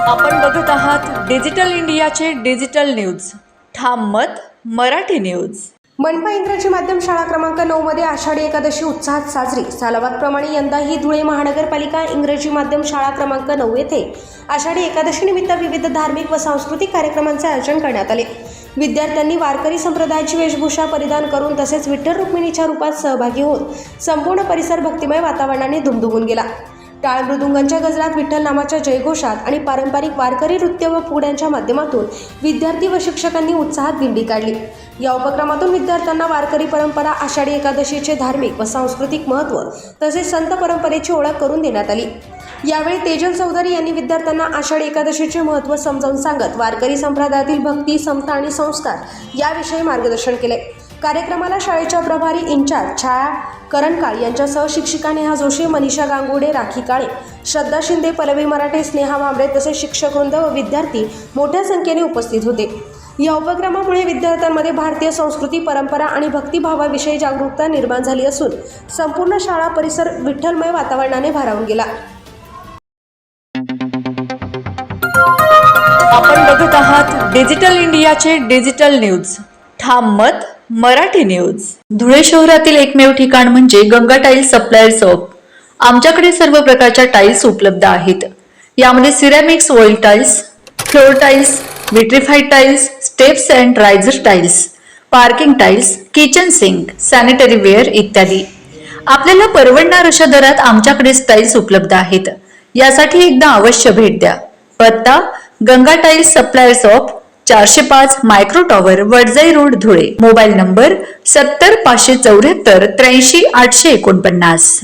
आपण बघत आहात डिजिटल इंडियाचे डिजिटल न्यूज. ठाम मत मराठी न्यूज. मनपा इंग्रजी माध्यम शाळा क्रमांक 9 मध्ये आषाढी एकादशी उत्साहात साजरी. सालाबादप्रमाणे यंदाही धुळे महानगरपालिका इंग्रजी माध्यम शाळा क्रमांक 9 येथे आषाढी एकादशी निमित्त विविध धार्मिक व सांस्कृतिक कार्यक्रमांचे आयोजन करण्यात आले. विद्यार्थ्यांनी वारकरी संप्रदायाची वेशभूषा परिधान करून तसेच विठ्ठल रुक्मिणीच्या रूपात सहभागी होऊन संपूर्ण परिसर भक्तिमय वातावरणाने दुमदुमून गेला. टाळ मृदुंगांच्या गजरात विठ्ठल नामाच्या जयघोषात आणि पारंपरिक वारकरी नृत्य व फुगड्यांच्या माध्यमातून विद्यार्थी व शिक्षकांनी उत्साहात दिंडी काढली. या उपक्रमातून विद्यार्थ्यांना वारकरी परंपरा, आषाढी एकादशीचे धार्मिक व सांस्कृतिक महत्त्व तसेच संत परंपरेची ओळख करून देण्यात आली. यावेळी तेजल चौधरी यांनी विद्यार्थ्यांना आषाढी एकादशीचे महत्त्व समजावून सांगत वारकरी संप्रदायातील भक्ती, समता आणि संस्कार याविषयी मार्गदर्शन केले. कार्यक्रमाला शाळेच्या प्रभारी इंचार्ज छाया करणकाळ यांच्यासह शिक्षिका नेहा जोशी, मनीषा गांगुडे, राखी काळे, श्रद्धा शिंदे, पल्लवी मराठे, स्नेहा भांबरे तसेच शिक्षकवृंद व विद्यार्थी मोठ्या संख्येने उपस्थित होते. या उपक्रमामुळे विद्यार्थ्यांमध्ये भारतीय संस्कृती, परंपरा आणि भक्तिभावाविषयी जागरूकता निर्माण झाली असून संपूर्ण शाळा परिसर विठ्ठलमय वातावरणाने भारावून गेला. आपण बघत आहात डिजिटल इंडियाचे डिजिटल न्यूज. ठाम मत मराठी न्यूज. धुळे शहरातील एकमेव ठिकाण म्हणजे गंगा टाइल्स सप्लायर शॉप. आमच्याकडे सर्व प्रकारच्या टाइल्स उपलब्ध आहेत. यामध्ये ceramics, wall tiles, floor tiles, vitrified tiles, steps and riser tiles, parking tiles, kitchen sink, sanitary ware इत्यादी. आपल्याला परवडणार अशा दरात आमच्याकडे टाइल्स उपलब्ध आहेत. यासाठी एकदा अवश्य भेट द्या. पत्ता Ganga tiles supplier shop, 405 micro tower, Wadjai road, Dhule. Mobile number 70 574 83 849.